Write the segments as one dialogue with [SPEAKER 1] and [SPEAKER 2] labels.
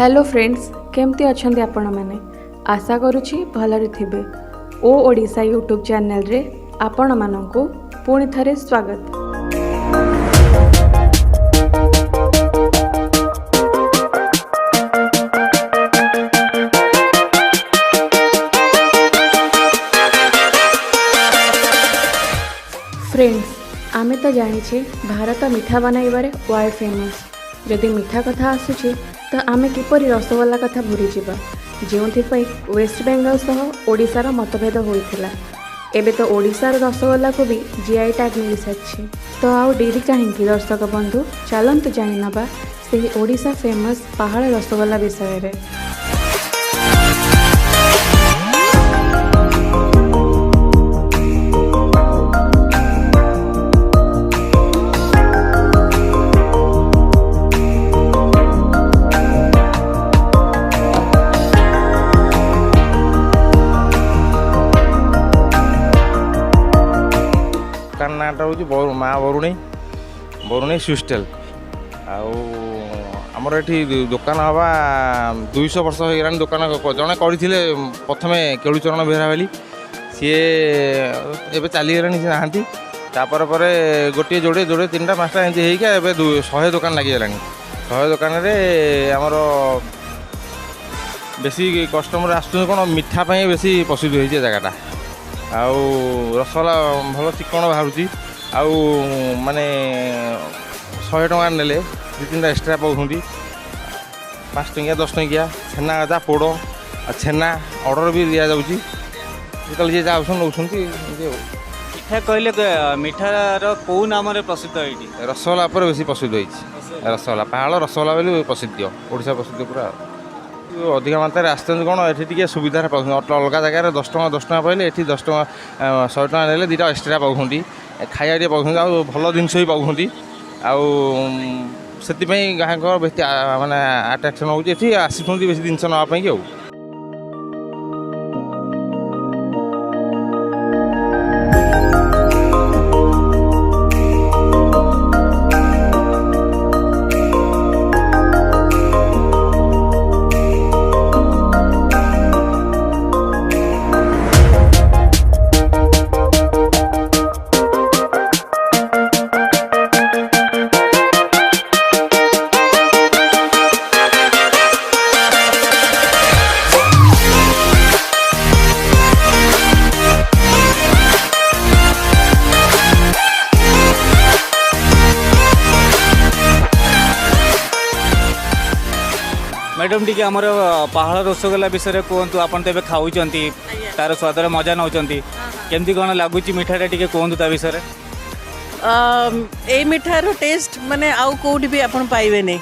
[SPEAKER 1] Hello friends केमती अच्छंदी आपण माने आशा करुछि भलरे थिबे। ओ ओडिशा यूट्यूब चैनल रे आपण माननकु पुणी थरे स्वागत। फ्रेंड्स आमे तो जानिछे भारत मिठा बनाइबारे वर्ल्ड फेमस। जदि मिठा कथा आसुछि तो आमे किपरि रसगोल्ला कथा भूली जिबा जो वेस्ट बेंगल सह ओडिशार मतभेद होइथिला। एबे तो ओडिशार रसगोल्ला को भी जीआई टैग मिल सारी। तो आउ डेरी कहीं दर्शक बंधु चलतु जानी नबा से ओडिशा फेमस पहाड़ रसगोल्ला विषय रे।
[SPEAKER 2] नाटा हूँ माँ बरुणी स्विस्टेल आमर ये दुकान हवा 200 वर्ष हो गलानी। दुकान जड़े करते प्रथम केलुचरण बेहरा बेली सी ए चलीगला सी नहांती तापर गोटे जोड़े जोड़े 3टा 5टा एमती हो 100 दुकान लगिगला। 100 दुकान आमर बेसी कस्टमर आसुँ कौन मिठा बेसी प्रसिद्ध होती जगटा। आउ रसगोल्ला भल चिकण बाहर आउ माने 100 टଙ୍କା नेले 2-3टा एक्सट्रा पाँच 5 टंकिया 10 टंकिया छेना गजा पोड़ आ छेना ऑर्डर भी दिया जाउची जो जी जाऊँ नौ
[SPEAKER 3] मिठा कहले मिठार कौ नाम प्रसिद्ध ये
[SPEAKER 2] रसगोल्ला पर बेसी प्रसिद्ध होती। रसगोल्ला पहाड़ रसगोल्ला बोली प्रसिद्ध ओडिशा प्रसिद्ध पूरा अधिक मात्रा आसते कौन ये सुविधा पाँच अलग जगह 10 टଙ୍କା 10 टଙ୍କା पाइले ये 10 टଙ୍କା 100 टଙ୍କା नेले 2टा एक्सट्रा पाँच खाया टे पाँच भल जिनस भी पाँच से गाँक बेसी माने आट्राक्शन होती आसुँच बेसी जिनस नापी आ।
[SPEAKER 3] मैडम टी आमर पहाड़ रसगोल्ला विषय कहतु आपन तो खाऊँ तार स्वादर मजा नौ केमती कौन लगुच मिठाटा टी कहतु ता विषय।
[SPEAKER 4] ए मिठार टेस्ट माने आउ कौटी भी आपन पाइबे नहीं।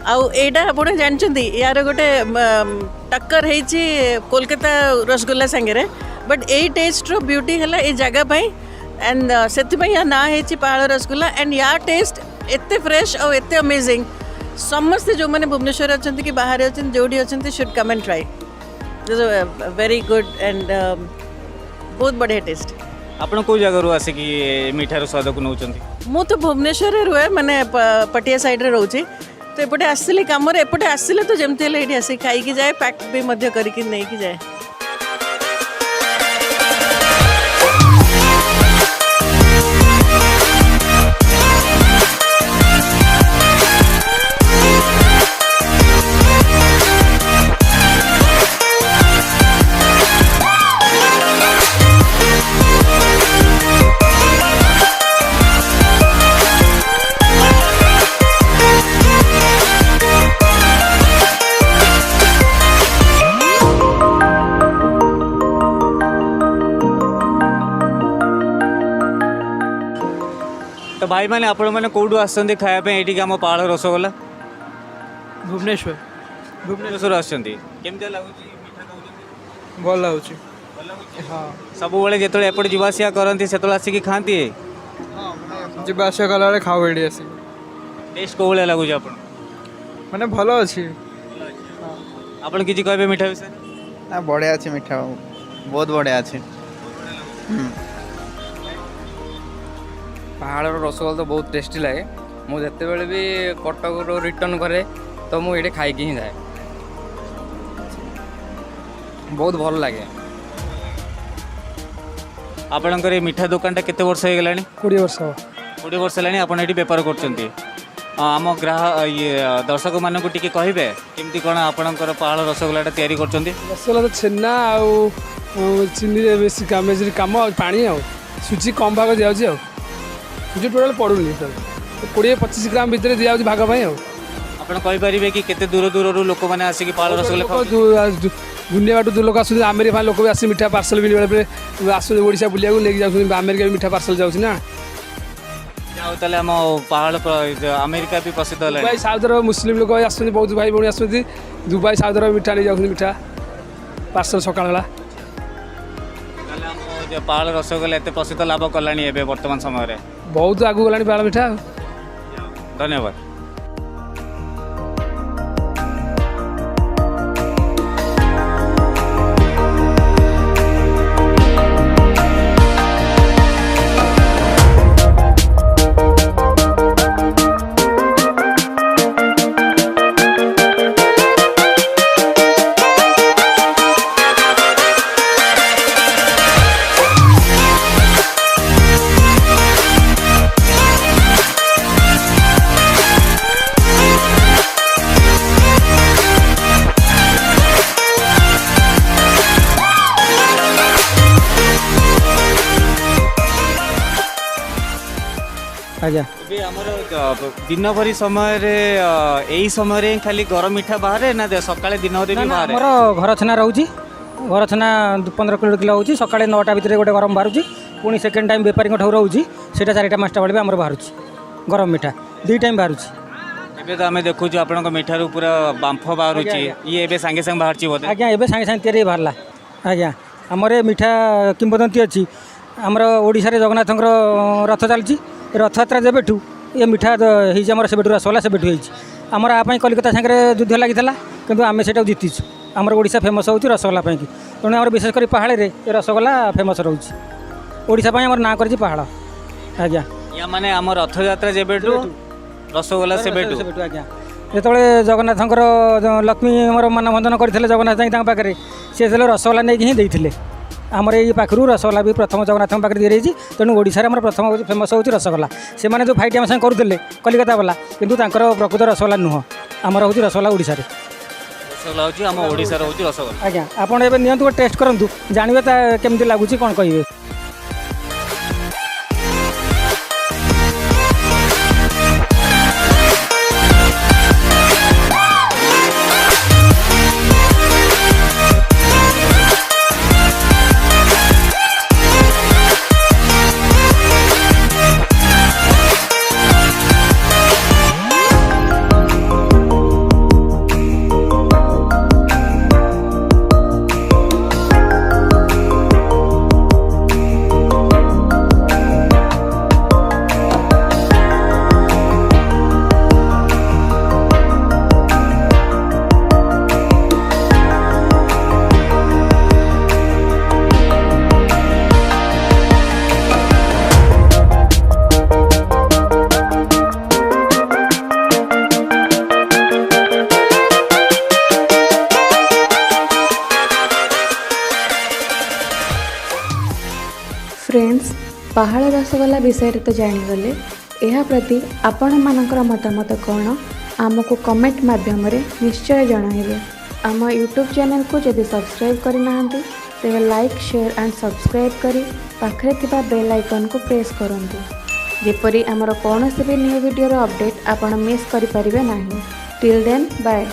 [SPEAKER 4] आउ एटा आपन जानचंती यार गोटे टक्कर हेची कोलकाता रसगोल्ला संगे बट ए टेस्ट रो ब्यूटी है ए जगह पाई एंड से या ना हेची पहाड़ रसगोल्ला एंड या टेस्ट एते फ्रेश और एते अमेजिंग। समस्ते जो मैंने भुवनेश्वर अच्छा कि बाहर अच्छा जोड़ी अच्छा should come and try very good and बहुत बढ़िया टेस्ट।
[SPEAKER 3] आपन को जगह रू आसिक मिठार स्वाद को नौ
[SPEAKER 4] मु तो भुवनेश्वर रुए मैंने पटिया साइड रे रोचे तो एपटे आसली कम एपटे आसले तो जमती ये आस खाई जाए पैक भी करके नहीं जाए।
[SPEAKER 3] तो भाई मैंने आपण मैंने कौटू आसछन्ती खाया ये आम पहाड़ रसगोल्ला
[SPEAKER 5] भुवनेश्वर
[SPEAKER 3] भुवनेश्वर आसछन्ती केमती लागुची मिठा खाउछन्ती
[SPEAKER 5] भल लगुच। हाँ
[SPEAKER 3] सब बेले जो एपटे जीवासिया करती से आसिक खाती
[SPEAKER 5] जीवासिया कला खाऊ ये आस
[SPEAKER 3] टेस्ट कौ भाया लगुच आप
[SPEAKER 5] मैंने भल अच्छी
[SPEAKER 3] आपन किसी कहबे मिठा विषय
[SPEAKER 6] ना बढ़िया अच्छे मिठा बहुत बढ़िया अच्छे।
[SPEAKER 7] पहाड़ रसगोल्ला तो बहुत टेस्टी लगे। मुझे भी कटक रिटर्न करे तो मुझे खाई ही जाए बहुत भल लगे।
[SPEAKER 3] आपणकर ये मिठा दुकानटा केते वर्ष हो गलानी
[SPEAKER 5] 20 वर्ष
[SPEAKER 3] 20 वर्ष हेलानी आपण एठी बेपार करछंती आम ग्राहक ये दर्शक मानक टिके कहबे केमती कोन आपणकर पहाड़ रसगोल्लाटा तयारी करछंती
[SPEAKER 5] रसगोल्ला तो छेना आउ चीनी रे बेसी कामेजरी काम पानी आउ सुजी कम भाग दिया आउ सुजी टोटल पड़ुनी 20-25 ग्राम भितर दिया भाग पाई आउ
[SPEAKER 3] आपण कहि परिबे कि केते दूर दूर रू लोक माने आसी कि पहाड़ रसगोल्ला
[SPEAKER 5] दुनिया बाटू जो लोक आस अमेरिका लोक भी आसी मिठा पार्सल भी बेले आस ओडिशा बुलिया लेके जाउछन अमेरिका भी मिठा पार्सल जाउछ ना
[SPEAKER 3] जाओ ताले हम पहाड़ अमेरिका भी प्रसिद्ध है
[SPEAKER 5] दुबई साउथ मुस्लिम लोक आसुन बहुत भाई भौणी आसुन दुबई साउथ मिठा नहीं जाउछन मिठा पार्सल सकाळ बेला
[SPEAKER 3] पहाड़ रसगोल्ला एते प्रसिद्ध लाभ कलानी एबे वर्तमान समय रे
[SPEAKER 5] बहुत आगु गलानी पहाड़ मिठा
[SPEAKER 3] धन्यवाद।
[SPEAKER 8] आज्ञा
[SPEAKER 3] दिन भरी समय यही समय खाली गरम मिठा बाहर ना सकाଳେ दिन बाहर
[SPEAKER 8] घर छेना रोचे घर छेना 15 किलो होची सकाळे 9टा भितर गोटे गरम बाहरुची पुणी सेकेंड टाइम बेपारी ठौ रोची सेटा 4टा 5टा बेले आमर बाहरुची गरम मिठा 2 टाइम बाहरुची
[SPEAKER 3] एबे तो आमे देखु जो आपन मिठारू पूरा बांफ बाहरुची ये एबे संगे संग बाहरची बोधे
[SPEAKER 8] आज्ञा एबे संगे संगे तयारी बाहरला आज्ञा आमर मिठा किंबदंती अछि आमर ओडिसा रे जगन्नाथंकर रथ चलची रथयात्रा जेबेठू ये मिठा होइछि आमर सेबेठू रसगोल्ला सेबेठू होइछि आमर आ कलिकता सागरे युद्ध लागिथिला किंतु आमे सेटा जितिछु आमर ओडिसा फेमस होउछि रसगोल्ला पई कि तेणु आमर विशेष करी पहाड़ रे रसगोल्ला फेमस रहउछि ओडिसा पई आमर ना करछि पहाड़ आज्ञा
[SPEAKER 3] या माने आमर रथयात्रा जेबेठू रसगोल्ला सेबेठू
[SPEAKER 8] आज्ञा जेतबे जगन्नाथंकर लक्ष्मी आमर मानवंदन करथिले जगन्नाथ जाई तांका पाखरे से रसगोल्ला नै ही देइथिले आमर ये पाखु रसगोल्ला भी प्रथम जगन्नाथ पाखे दी रही तेणु ओडिशा आम प्रथम फेमस होची रसगोल्ला से मैंने जो फाइट आम साथ करुले कलिकता वाला किंतु प्रकृत रसगोल्ला नुह आमर हूँ रसगोल्ला ओडिशा
[SPEAKER 3] रसगोल्ला होची आम ओडिशा रे होची रसगोल्ला
[SPEAKER 8] आज्ञा आपन एबे नियंतु टेस्ट करंतु जानबे ता केमती लागुची कोन कहिबे।
[SPEAKER 1] फ्रेंड्स पहाड़ रसगोल्ला विषय तो जानीगले यह प्रति आपण मानकर मतामत कौन आमको कमेंट माध्यम निश्चय जनइबे। आम यूट्यूब चैनल को जदि सब्सक्राइब करना तेरे लाइक शेयर एंड सब्सक्राइब करी पाखरे थिबा बेल आइकन को प्रेस करंतु जेपरी आमर कौन भी न्यू वीडियो अपडेट आपण मिस करि परिबे नाही। Till then bye.